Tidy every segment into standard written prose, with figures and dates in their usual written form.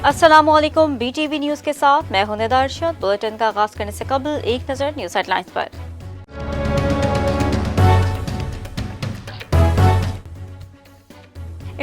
السلام علیکم، B T V news کے ساتھ میں ہوں ندا ارشد۔ بلیٹن کا آغاز کرنے سے قبل ایک نظر نیوز ہیڈ لائنز پر۔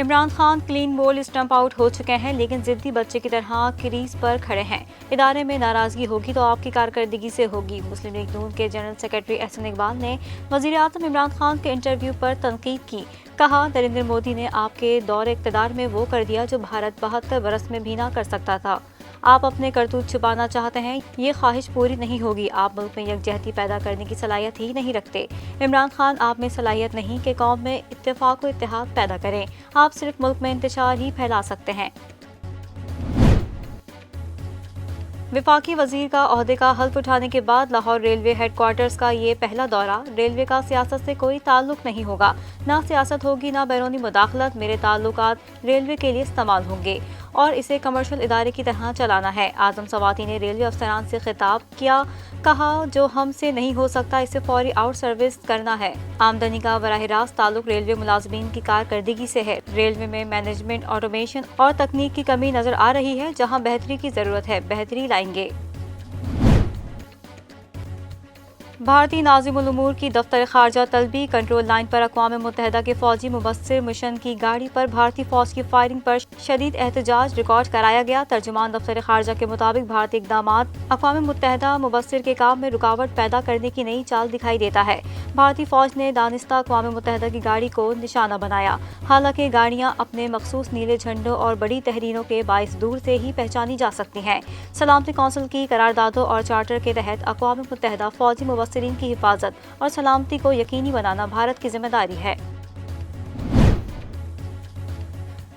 Imran Khan clean bowled stump out ہو چکے ہیں، لیکن ضدی بچے کی طرح کریز پر کھڑے ہیں۔ ادارے میں ناراضگی ہوگی تو آپ کی کارکردگی سے ہوگی۔ مسلم لیگ نون کے جنرل سیکرٹری احسن اقبال نے وزیر اعظم عمران خان کے انٹرویو پر تنقید کی۔ کہا، نریندر مودی نے آپ کے دور اقتدار میں وہ کر دیا جو بھارت 72 برس میں بھی نہ کر سکتا تھا۔ آپ اپنے کرتوت چھپانا چاہتے ہیں، یہ خواہش پوری نہیں ہوگی۔ آپ ملک میں یکجہتی پیدا کرنے کی صلاحیت ہی نہیں رکھتے۔ عمران خان، آپ میں صلاحیت نہیں کہ قوم میں اتفاق و اتحاد پیدا کریں، آپ صرف ملک میں انتشار ہی پھیلا سکتے ہیں۔ وفاقی وزیر کا عہدے کا حلف اٹھانے کے بعد لاہور ریلوے ہیڈ کوارٹرز کا یہ پہلا دورہ۔ ریلوے کا سیاست سے کوئی تعلق نہیں ہوگا، نہ سیاست ہوگی نہ بیرونی مداخلت۔ میرے تعلقات ریلوے کے لیے استعمال ہوں گے اور اسے کمرشل ادارے کی طرح چلانا ہے۔ اعظم سواتی نے ریلوے افسران سے خطاب کیا، کہا جو ہم سے نہیں ہو سکتا اسے فوری آؤٹ سروس کرنا ہے۔ آمدنی کا براہ راست تعلق ریلوے ملازمین کی کارکردگی سے ہے۔ ریلوے میں مینجمنٹ، آٹومیشن اور تکنیک کی کمی نظر آ رہی ہے، جہاں بہتری کی ضرورت ہے بہتری لائیں گے۔ بھارتی ناظم الامور کی دفتر خارجہ طلبی کنٹرول لائن پر اقوام متحدہ کے فوجی مبصر مشن کی گاڑی پر بھارتی فوج کی فائرنگ پر شدید احتجاج ریکارڈ کرایا گیا۔ ترجمان دفتر خارجہ کے مطابق بھارتی اقدامات اقوام متحدہ مبصر کے کام میں رکاوٹ پیدا کرنے کی نئی چال دکھائی دیتا ہے۔ بھارتی فوج نے دانستہ اقوام متحدہ کی گاڑی کو نشانہ بنایا، حالانکہ گاڑیاں اپنے مخصوص نیلے جھنڈوں اور بڑی تحریروں کے باعث دور سے ہی پہچانی جا سکتی ہیں۔ سلامتی کونسل کی قراردادوں اور چارٹر کے تحت اقوام متحدہ فوجی مبصرین کی حفاظت اور سلامتی کو یقینی بنانا بھارت کی ذمہ داری ہے۔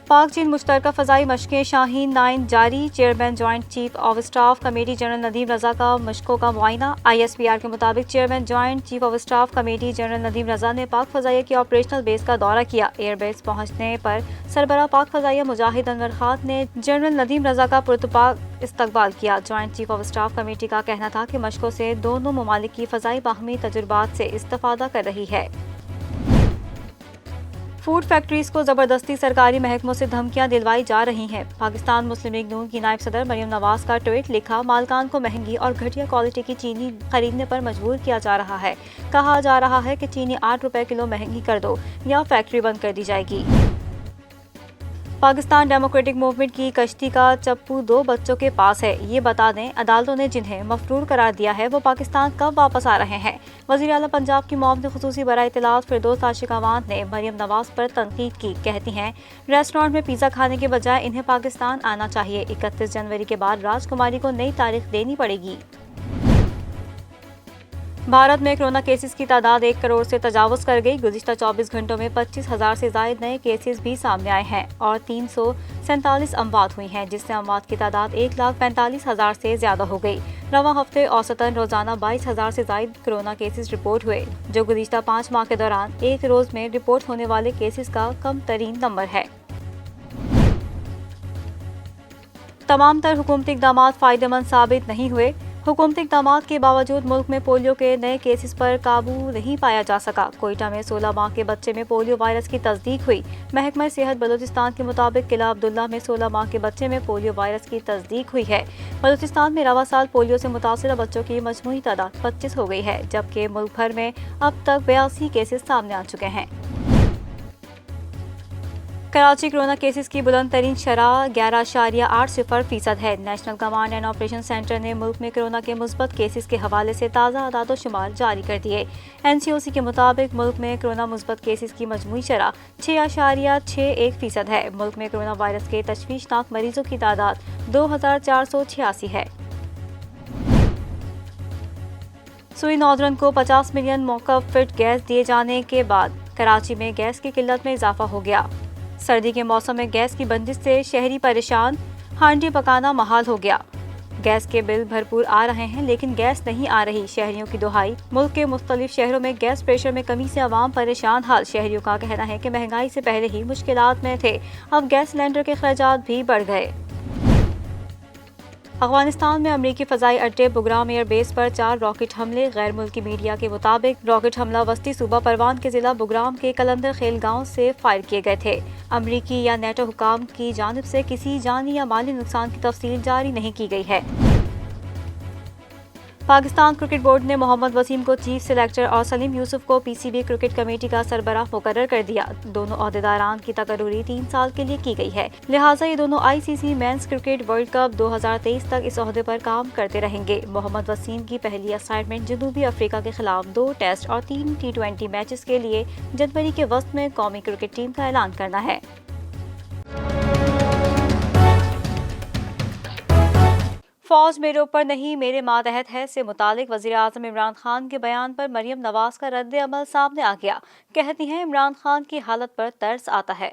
پاک چین مشترکہ فضائی مشقیں شاہین 9 جاری۔ Chairman joint chief of staff committee general Nadeem Raza کا مشقوں کا معائنہ۔ ISPR کے مطابق chairman joint chief of staff committee general Nadeem Raza نے پاک فضائیہ کی آپریشنل بیس کا دورہ کیا۔ ایئر بیس پہنچنے پر سربراہ پاک فضائیہ مجاہد انور خان نے جنرل ندیم رضا کا پرتپاک استقبال کیا۔ Joint chief of staff committee کا کہنا تھا کہ مشقوں سے دونوں ممالک کی فضائی باہمی تجربات سے استفادہ کر رہی ہے۔ فوڈ فیکٹریز کو زبردستی سرکاری محکموں سے دھمکیاں دلوائی جا رہی ہیں۔ پاکستان مسلم لیگ نون کی نائب صدر مریم نواز کا ٹویٹ لکھا، مالکان کو مہنگی اور گھٹیا کوالٹی کی چینی خریدنے پر مجبور کیا جا رہا ہے۔ کہا جا رہا ہے کہ چینی 8 روپے کلو مہنگی کر دو یا فیکٹری بند کر دی جائے گی۔ پاکستان ڈیموکریٹک موومنٹ کی کشتی کا چپو 2 بچوں کے پاس ہے۔ یہ بتا دیں عدالتوں نے جنہیں مفرور قرار دیا ہے وہ پاکستان کب واپس آ رہے ہیں؟ وزیر اعلیٰ پنجاب کی معاون خصوصی برائے اطلاعات فردوس عاشق اعوان نے مریم نواز پر تنقید کی۔ کہتی ہیں، ریسٹورانٹ میں پیزا کھانے کے بجائے انہیں پاکستان آنا چاہیے۔ 31 جنوری کے بعد راج کماری کو نئی تاریخ دینی پڑے گی۔ بھارت میں کرونا کیسز کی تعداد 1 کروڑ سے تجاوز کر گئی۔ گزشتہ 24 گھنٹوں میں 25,000 سے زائد نئے کیسز بھی سامنے آئے ہیں اور 347 اموات ہوئی ہیں، جس سے اموات کی تعداد 1,45,000 سے زیادہ ہو گئی۔ رواں ہفتے اوسطاً روزانہ 22,000 سے زائد کرونا کیسز رپورٹ ہوئے، جو گزشتہ 5 ماہ کے دوران ایک روز میں رپورٹ ہونے والے کیسز کا کم ترین نمبر ہے۔ تمام تر حکومتی اقدامات فائدہ مند ثابت نہیں ہوئے۔ حکومتی اقدامات کے باوجود ملک میں پولیو کے نئے کیسز پر قابو نہیں پایا جا سکا۔ کوئٹہ میں 16 ماہ کے بچے میں پولیو وائرس کی تصدیق ہوئی۔ محکمہ صحت بلوچستان کے مطابق قلعہ عبداللہ میں 16 ماہ کے بچے میں پولیو وائرس کی تصدیق ہوئی ہے۔ بلوچستان میں رواں سال پولیو سے متاثرہ بچوں کی مجموعی تعداد 25 ہو گئی ہے، جبکہ ملک بھر میں اب تک 82 کیسز سامنے آ چکے ہیں۔ کراچی کرونا کیسز کی بلند ترین شرح 11.80% ہے۔ National command and operation centre نے ملک میں کرونا کے مثبت کیسز کے حوالے سے تازہ اعداد و شمار جاری کر دیے۔ NCOC کے مطابق ملک میں کرونا مثبت کیسز کی مجموعی شرح 6.61% ہے۔ ملک میں کرونا وائرس کے تشویشناک مریضوں کی تعداد 2,486 ہے۔ سوئی ناردرن کو 50 ملین موقف فٹ گیس دیے جانے کے بعد کراچی میں گیس کی قلت میں اضافہ ہو گیا۔ سردی کے موسم میں گیس کی بندش سے شہری پریشان، ہانڈی پکانا محال ہو گیا۔ گیس کے بل بھرپور آ رہے ہیں لیکن گیس نہیں آ رہی، شہریوں کی دہائی۔ ملک کے مختلف شہروں میں گیس پریشر میں کمی سے عوام پریشان حال۔ شہریوں کا کہنا ہے کہ مہنگائی سے پہلے ہی مشکلات میں تھے، اب گیس سلنڈر کے اخراجات بھی بڑھ گئے۔ افغانستان میں امریکی فضائی اڈے بگرام ایئر بیس پر 4 راکٹ حملے۔ غیر ملکی میڈیا کے مطابق راکٹ حملہ وسطی صوبہ پروان کے ضلع بگرام کے کلندر خیل گاؤں سے فائر کیے گئے تھے۔ امریکی یا نیٹو حکام کی جانب سے کسی جانی یا مالی نقصان کی تفصیل جاری نہیں کی گئی ہے۔ پاکستان کرکٹ بورڈ نے محمد وسیم کو چیف سلیکٹر اور سلیم یوسف کو پی سی بی کرکٹ کمیٹی کا سربراہ مقرر کر دیا۔ دونوں عہدیداران کی تقرری 3 سال کے لیے کی گئی ہے، لہٰذا یہ دونوں I C C men's cricket world cup 2023 تک اس عہدے پر کام کرتے رہیں گے۔ محمد وسیم کی پہلی اسائنمنٹ جنوبی افریقہ کے خلاف 2 ٹیسٹ اور 3 T20 میچز کے لیے جنوری کے وسط میں قومی کرکٹ ٹیم کا اعلان کرنا ہے۔ فوج میرے اوپر نہیں میرے ماتحت ہے سے متعلق وزیر اعظم عمران خان کے بیان پر مریم نواز کا رد عمل سامنے آ گیا۔ کہتی ہیں عمران خان کی حالت پر ترس آتا ہے۔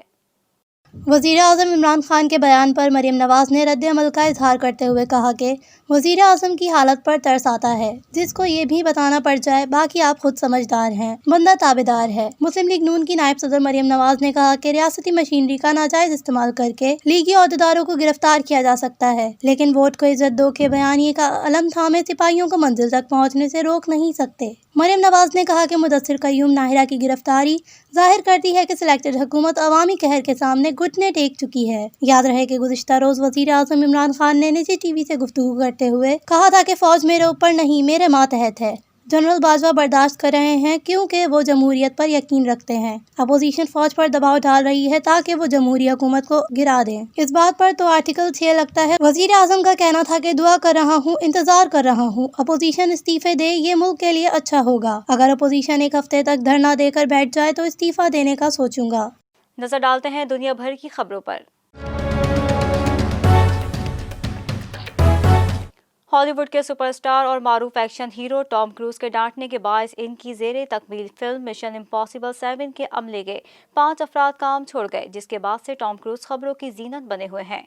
وزیر اعظم عمران خان کے بیان پر مریم نواز نے رد عمل کا اظہار کرتے ہوئے کہا کہ وزیر اعظم کی حالت پر ترس آتا ہے، جس کو یہ بھی بتانا پڑ جائے باقی آپ خود سمجھدار ہیں، بندہ تابعدار ہے۔ مسلم لیگ نون کی نائب صدر مریم نواز نے کہا کہ ریاستی مشینری کا ناجائز استعمال کر کے لیگی عہدیداروں کو گرفتار کیا جا سکتا ہے، لیکن ووٹ کو عزت دو کے بیانیے کا علم تھامے سپاہیوں کو منزل تک پہنچنے سے روک نہیں سکتے۔ مریم نواز نے کہا کہ مدثر قیوم ناہرہ کی گرفتاری ظاہر کرتی ہے کہ سلیکٹڈ حکومت عوامی قہر کے سامنے گھٹنے ٹیک چکی ہے۔ یاد رہے کہ گزشتہ روز وزیر اعظم عمران خان نے نجی ٹی وی سے گفتگو کرتے ہوئے کہا تھا کہ فوج میرے اوپر نہیں میرے ماتحت ہے۔ جنرل باجوہ برداشت کر رہے ہیں کیونکہ وہ جمہوریت پر یقین رکھتے ہیں۔ اپوزیشن فوج پر دباؤ ڈال رہی ہے تاکہ وہ جمہوری حکومت کو گرا دیں۔ اس بات پر تو آرٹیکل 6 لگتا ہے۔ وزیر اعظم کا کہنا تھا کہ دعا کر رہا ہوں، انتظار کر رہا ہوں، اپوزیشن استعفے دے، یہ ملک کے لیے اچھا ہوگا۔ اگر اپوزیشن 1 ہفتے تک دھرنا دے کر بیٹھ جائے تو استعفیٰ دینے کا سوچوں گا۔ نظر ڈالتے ہیں دنیا بھر کی خبروں پر۔ ہالی ووڈ کے سپر اسٹار اور معروف ایکشن ہیرو ٹام کروز کے ڈانٹنے کے باعث ان کی زیر تکمیل فلم مشن امپاسبل 7 کے عملے کے 5 افراد کام چھوڑ گئے، جس کے بعد سے ٹام کروز خبروں کی زینت بنے ہوئے ہیں۔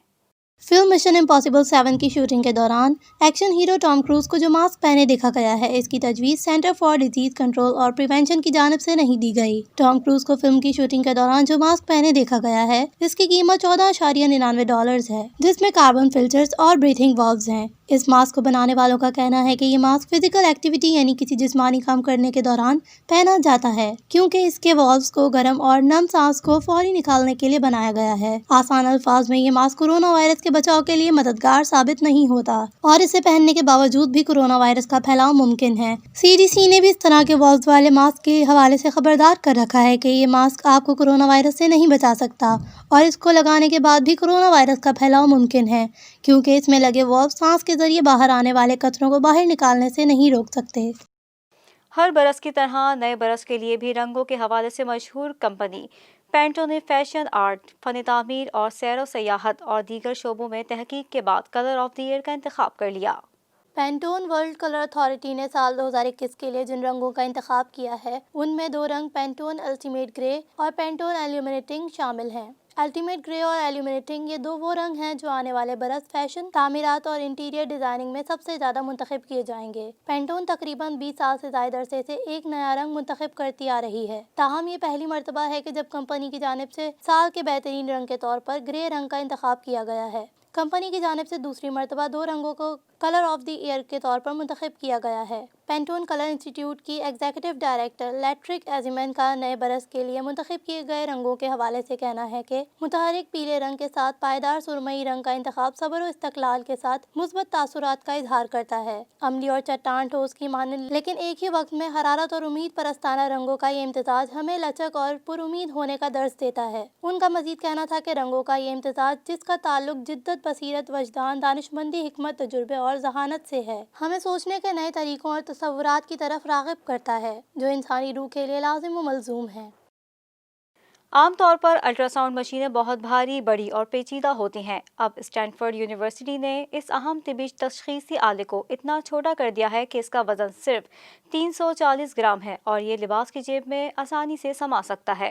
فلم مشن امپاسبل 7 کی شوٹنگ کے دوران ایکشن ہیرو ٹام کروز کو جو ماسک پہنے دیکھا گیا ہے، اس کی تجویز سینٹر فار ڈیزیز کنٹرول اور پریونشن کی جانب سے نہیں دی گئی۔ ٹام کروز کو فلم کی شوٹنگ کے دوران جو ماسک پہنے دیکھا گیا ہے، اس کی قیمت $14.99 ہے، جس میں کاربن فلٹرز اور بریتھنگ والوز ہیں۔ اس ماسک کو بنانے والوں کا کہنا ہے کہ یہ ماسک فزیکل ایکٹیویٹی یعنی کسی جسمانی کام کرنے کے دوران پہنا جاتا ہے، کیونکہ اس کے والوز کو گرم اور نم سانس کو فوری نکالنے کے لیے بنایا گیا ہے۔ آسان الفاظ میں یہ ماسک کورونا وائرس کے بچاؤ کے لیے مددگار ثابت نہیں ہوتا اور اسے پہننے کے باوجود بھی کورونا وائرس کا پھیلاؤ ممکن ہے۔ CDC نے بھی اس طرح کے والوز والے ماسک کے حوالے سے خبردار کر رکھا ہے کہ یہ ماسک آپ کو کورونا وائرس سے نہیں بچا سکتا اور اس کو لگانے کے بعد بھی کورونا وائرس کا پھیلاؤ ممکن ہے، کیونکہ اس میں لگے والوز سانس کے ذریعے باہر آنے والے قطروں کو باہر نکالنے سے نہیں روک سکتے۔ ہر برس کی طرح نئے برس کے لیے بھی رنگوں کے حوالے سے مشہور کمپنی پینٹو نے فیشن، آرٹ، فن تعمیر اور سیر و سیاحت اور دیگر شعبوں میں تحقیق کے بعد کلر آف دی ایئر کا انتخاب کر لیا۔ پینٹون ورلڈ کلر اتھارٹی نے سال 2021 کے لیے جن رنگوں کا انتخاب کیا ہے، ان میں 2 رنگ پینٹون الٹیمیٹ گرے اور پینٹون ایلیومینیٹنگ شامل ہیں۔ الٹیمیٹ گرے اور ایلیومینیٹنگ یہ 2 وہ رنگ ہیں جو آنے والے برس فیشن، تعمیرات اور انٹیریئر ڈیزائننگ میں سب سے زیادہ منتخب کیے جائیں گے۔ پینٹون تقریباً 20 سال سے زائد عرصے سے ایک نیا رنگ منتخب کرتی آ رہی ہے، تاہم یہ پہلی مرتبہ ہے کہ جب کمپنی کی جانب سے سال کے بہترین رنگ کے طور پر گرے رنگ کا انتخاب کیا گیا ہے۔ کمپنی کی جانب سے دوسری مرتبہ 2 رنگوں کو کلر آف دی ایئر کے طور پر منتخب کیا گیا ہے۔ پینٹون کلر انسٹی ٹیوٹ کی ایگزیکٹو ڈائریکٹر لیٹرک ایزیمین کا نئے برس کے لیے منتخب کیے گئے رنگوں کے حوالے سے کہنا ہے کہ متحرک پیلے رنگ کے ساتھ پائیدار سرمئی رنگ کا انتخاب صبر و استقلال کے ساتھ مثبت تاثرات کا اظہار کرتا ہے۔ عملی اور چٹان ٹھوس کی مانند لیکن ایک ہی وقت میں حرارت اور امید پرستانہ رنگوں کا یہ امتزاج ہمیں لچک اور پر امید ہونے کا درس دیتا ہے۔ ان کا مزید کہنا تھا کہ رنگوں کا یہ امتزاج، جس کا تعلق جدت، بصیرت، وجدان، دانشمندی، حکمت، تجربے اور ذہانت سے ہے، ہمیں سوچنے کے نئے طریقوں اور تصورات کی طرف راغب کرتا ہے، جو انسانی روح کے لیے لازم و ملزوم ہیں۔ عام طور پر الٹرا ساؤنڈ مشینیں بہت بھاری، بڑی اور پیچیدہ ہوتی ہیں۔ اب اسٹینفورڈ یونیورسٹی نے اس اہم طبی تشخیصی آلے کو اتنا چھوٹا کر دیا ہے کہ اس کا وزن صرف 340 گرام ہے اور یہ لباس کی جیب میں آسانی سے سما سکتا ہے۔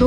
2